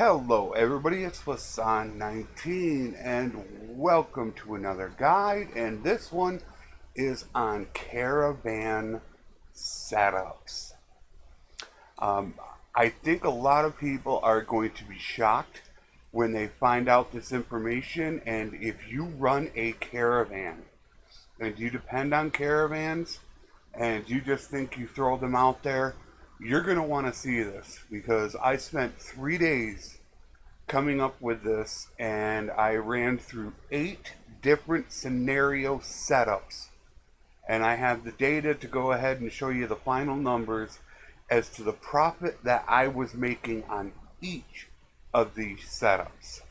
Hello everybody, it's Flesson19 and welcome to another guide, and this one is on Caravan setups. I think a lot of people are going to be shocked when they find out this information, and if you run a Caravan and you depend on Caravans and you just think you throw them out there, you're going to want to see this, because I spent 3 days coming up with this, and I ran through 8 different scenario setups, and I have the data to go ahead and show you the final numbers as to the profit that I was making on each of these setups.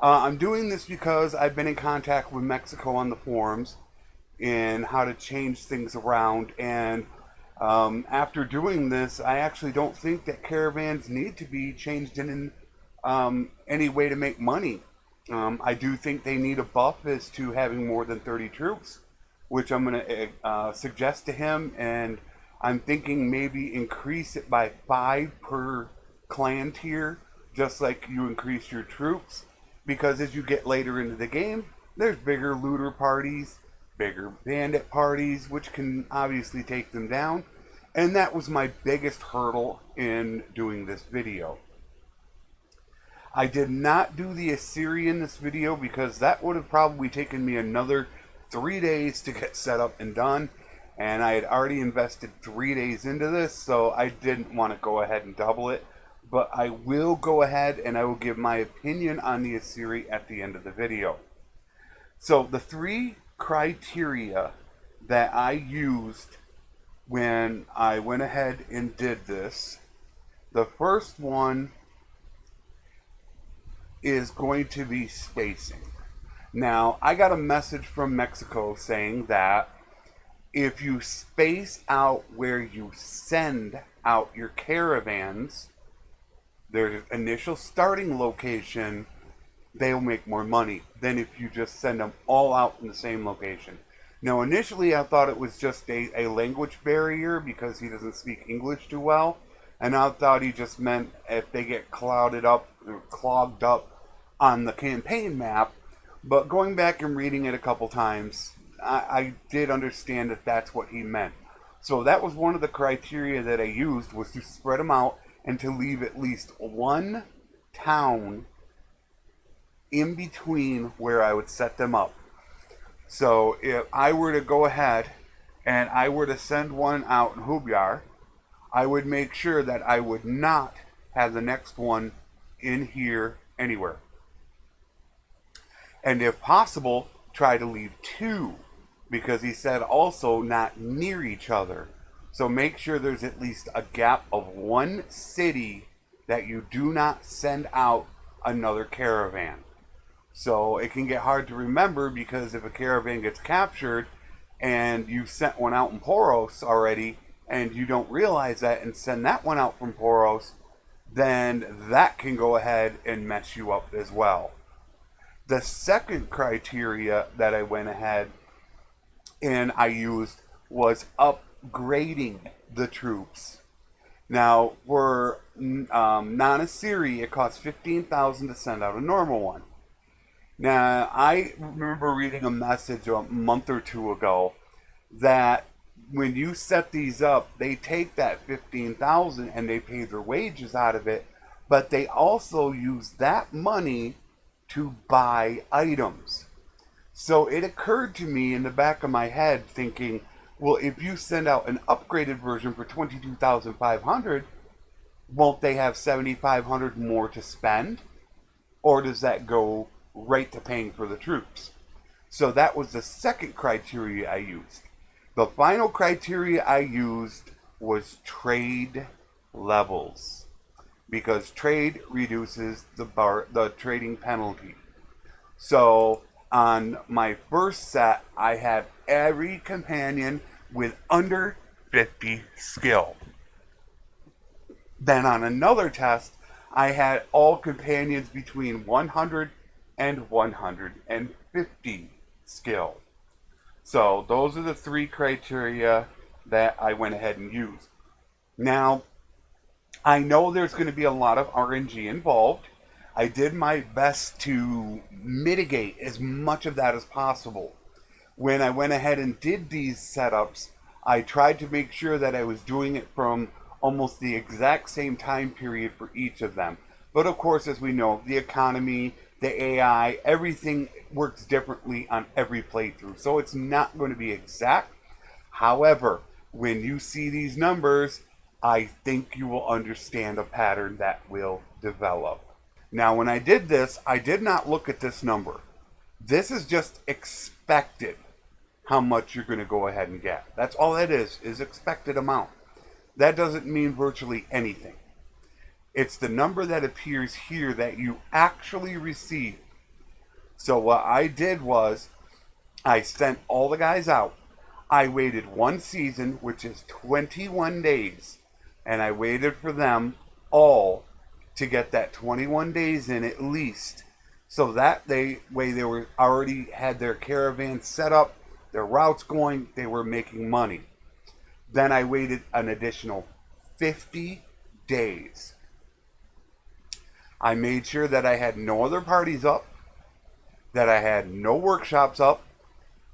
I'm doing this because I've been in contact with Mexico on the forums in how to change things around, and after doing this, I actually don't think that caravans need to be changed in any way to make money. I do think they need a buff as to having more than 30 troops, which I'm going to suggest to him, and I'm thinking maybe increase it by 5 per clan tier, just like you increase your troops, because as you get later into the game, there's bigger looter parties, bigger bandit parties, which can obviously take them down. And that was my biggest hurdle in doing this video. I did not do the Assyrian in this video because that would have probably taken me another 3 days to get set up and done, and I had already invested 3 days into this, so I didn't want to go ahead and double it. But I will go ahead and I will give my opinion on the Assyrian at the end of the video. So the 3 criteria that I used when I went ahead and did this, the first one is going to be spacing. Now, I got a message from Mexico saying that if you space out where you send out your caravans, their initial starting location, they'll make more money than if you just send them all out in the same location. Now, initially I thought it was just a language barrier because he doesn't speak English too well, and I thought he just meant if they get clouded up or clogged up on the campaign map. But going back and reading it a couple times, I did understand that that's what he meant. So that was one of the criteria that I used, was to spread them out and to leave at least one town in between where I would set them up. So if I were to go ahead and I were to send one out in Hubyar, I would make sure that I would not have the next one in here anywhere. And if possible, try to leave 2, because he said also not near each other. So make sure there's at least a gap of 1 city that you do not send out another caravan. So it can get hard to remember, because if a caravan gets captured and you sent one out in Poros already and you don't realize that and send that one out from Poros, then that can go ahead and mess you up as well. The second criteria that I went ahead and I used was upgrading the troops. Now, for non-Assyri, it costs 15,000 to send out a normal one. Now, I remember reading a message a month or 2 ago that when you set these up, they take that 15,000 and they pay their wages out of it, but they also use that money to buy items. So it occurred to me in the back of my head, thinking, well, if you send out an upgraded version for 22,500, won't they have 7,500 more to spend? Or does that go right to paying for the troops? So that was the second criteria I used. The final criteria I used was trade levels, because trade reduces the trading penalty. So on my first set, I had every companion with under 50 skill. Then on another test, I had all companions between 100 and 150 skill. So those are the 3 criteria that I went ahead and used. Now, I know there's going to be a lot of RNG involved, I did my best to mitigate as much of that as possible. When I went ahead and did these setups, I tried to make sure that I was doing it from almost the exact same time period for each of them. But of course, as we know, the economy, the AI, everything works differently on every playthrough. So it's not going to be exact. However, when you see these numbers, I think you will understand a pattern that will develop. Now, when I did this, I did not look at this number. This is just expected how much you're going to go ahead and get. That's all that is expected amount. That doesn't mean virtually anything. It's the number that appears here that you actually receive. So what I did was I sent all the guys out. I waited one season, which is 21 days, and I waited for them all to get that 21 days in at least, so that way they were already had their caravan set up, their routes going, they were making money. Then I waited an additional 50 days. I made sure that I had no other parties up, that I had no workshops up.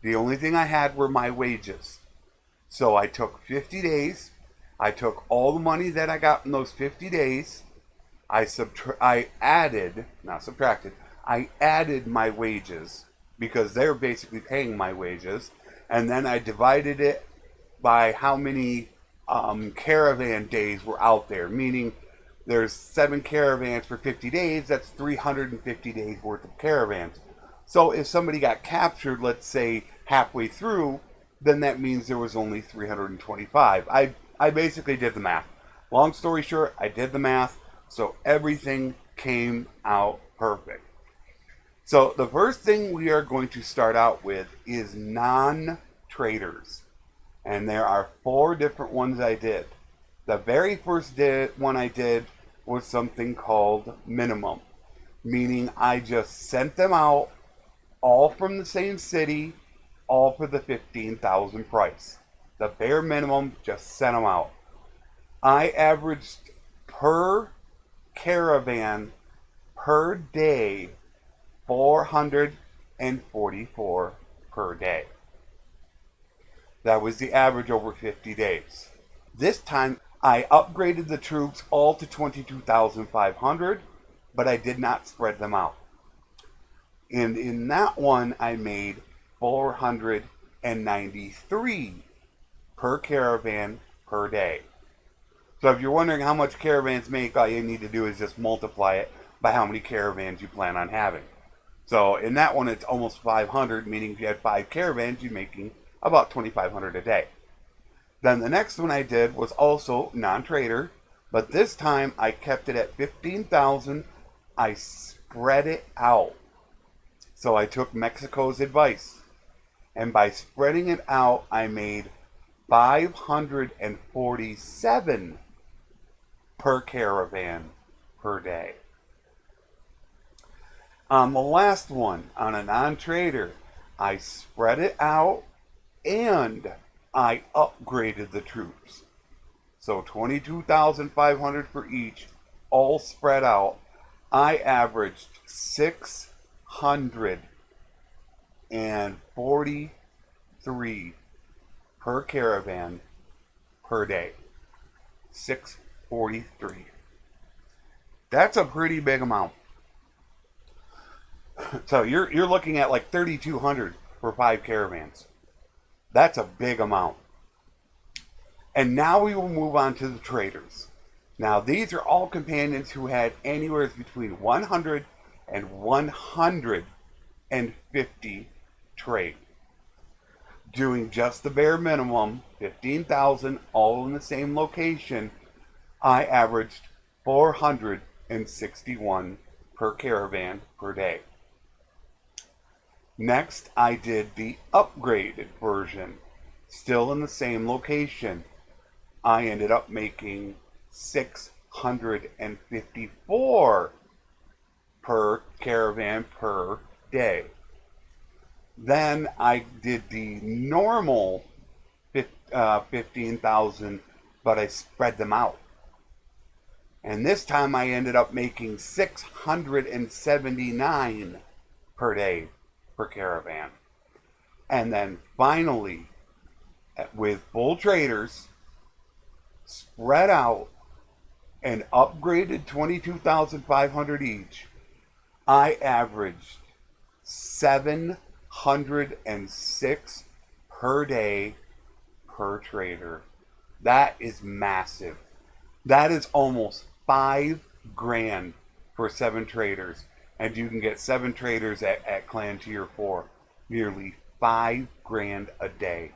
The only thing I had were my wages. So I took 50 days. I took all the money that I got in those 50 days. I added, not subtracted, I added my wages because they're basically paying my wages. And then I divided it by how many caravan days were out there, meaning there's 7 caravans for 50 days. That's 350 days worth of caravans. So if somebody got captured, let's say halfway through, then that means there was only 325. I basically did the math. Long story short, I did the math, so everything came out perfect. So the first thing we are going to start out with is non-traders. And there are 4 different ones I did. The very first one I did was something called minimum, meaning I just sent them out all from the same city, all for the 15,000 price. The bare minimum, just sent them out. I averaged per caravan per day 444 per day. That was the average over 50 days. This time I upgraded the troops all to 22,500, but I did not spread them out. And in that one, I made 493 per caravan per day. So if you're wondering how much caravans make, all you need to do is just multiply it by how many caravans you plan on having. So in that one, it's almost 500, meaning if you had 5 caravans, you're making about 2,500 a day. Then the next one I did was also non-trader, but this time I kept it at 15,000. I spread it out. So I took Mexico's advice, and by spreading it out, I made 547 per caravan per day. On the last one, on a non-trader, I spread it out and I upgraded the troops. So 22,500 for each, all spread out. I averaged 643 per caravan per day. 643. That's a pretty big amount. So you're looking at like 3,200 for 5 caravans. That's a big amount. And now we will move on to the traders. Now these are all companions who had anywhere between 100 and 150 trade. Doing just the bare minimum, 15,000, all in the same location, I averaged 461 per caravan per day. Next, I did the upgraded version, still in the same location. I ended up making 654 per caravan per day. Then I did the normal 15,000, but I spread them out. And this time I ended up making 679 per day per caravan. And then finally, with full traders, spread out and upgraded 22,500 each, I averaged 706 per day per trader. That is massive. That is almost $5,000 for 7 traders. And you can get 7 traders at Clan Tier 4. Nearly $5,000 a day.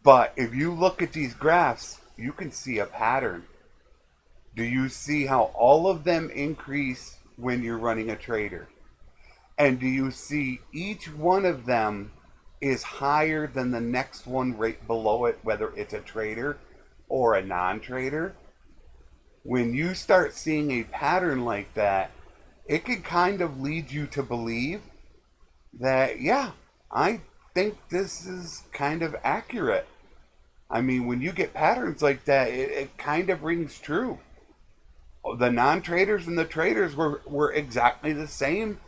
But if you look at these graphs, you can see a pattern. Do you see how all of them increase when you're running a trader? And do you see each one of them is higher than the next one right below it, whether it's a trader or a non-trader? When you start seeing a pattern like that, it can kind of lead you to believe that, yeah, I think this is kind of accurate. I mean, when you get patterns like that, it kind of rings true. The non-traders and the traders were exactly the same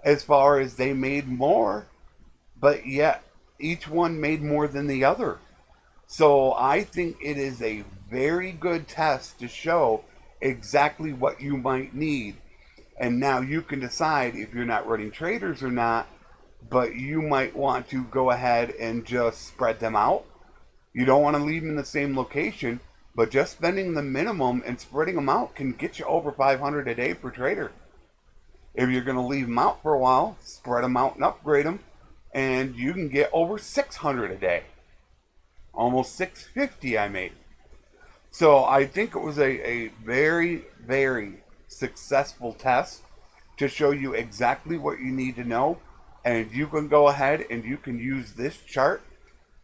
as far as they made more, but yet each one made more than the other. So I think it is a very good test to show exactly what you might need. And now you can decide if you're not running traders or not, but you might want to go ahead and just spread them out. You don't want to leave them in the same location, but just spending the minimum and spreading them out can get you over 500 a day per trader. If you're going to leave them out for a while, spread them out and upgrade them, and you can get over 600 a day. Almost 650 I made. So I think it was a very, very successful test to show you exactly what you need to know. And you can go ahead and you can use this chart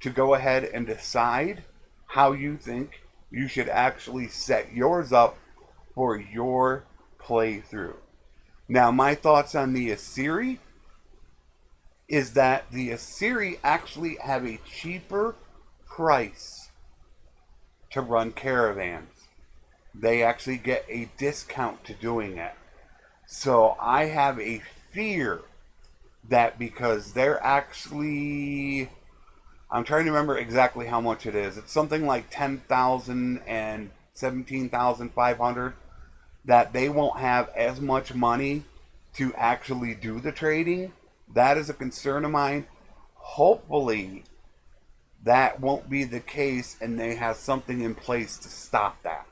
to go ahead and decide how you think you should actually set yours up for your playthrough. Now, my thoughts on the Assyri is that the Assyri actually have a cheaper price to run caravans. They actually get a discount to doing it. So I have a fear that because they're actually, I'm trying to remember exactly how much it is. It's something like 10,000 and 17,500, that they won't have as much money to actually do the trading. That is a concern of mine. Hopefully that won't be the case and they have something in place to stop that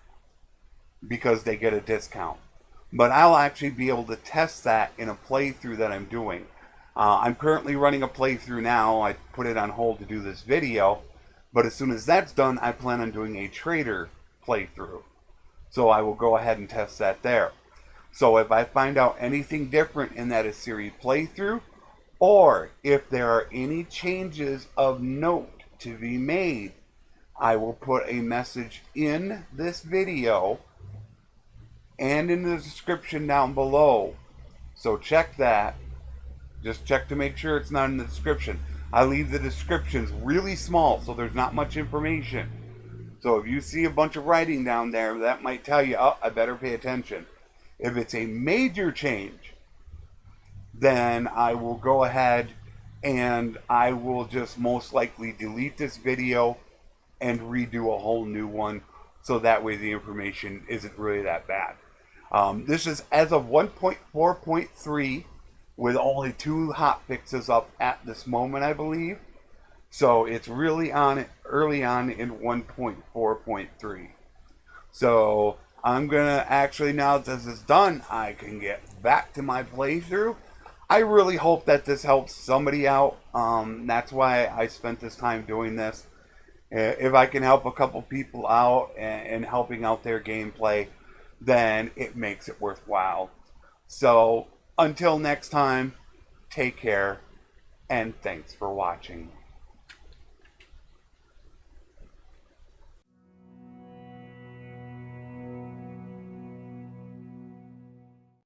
because they get a discount. But I'll actually be able to test that in a playthrough that I'm doing. I'm currently running a playthrough now. I put it on hold to do this video, but as soon as that's done, I plan on doing a trader playthrough. So I will go ahead and test that there. So if I find out anything different in that Assyri playthrough, or if there are any changes of note to be made, I will put a message in this video and in the description down below. So check that. Just check to make sure it's not in the description. I leave the descriptions really small, so there's not much information. So if you see a bunch of writing down there, that might tell you, oh, I better pay attention. If it's a major change, then I will go ahead and I will just most likely delete this video and redo a whole new one, so that way the information isn't really that bad. This is as of 1.4.3 with only 2 hotfixes up at this moment, I believe. So it's really on it early on in 1.4.3. So I'm gonna actually, now that this is done, I can get back to my playthrough. I really hope that this helps somebody out. That's why I spent this time doing this. If I can help a couple people out and helping out their gameplay, then it makes it worthwhile. So until next time, take care and thanks for watching.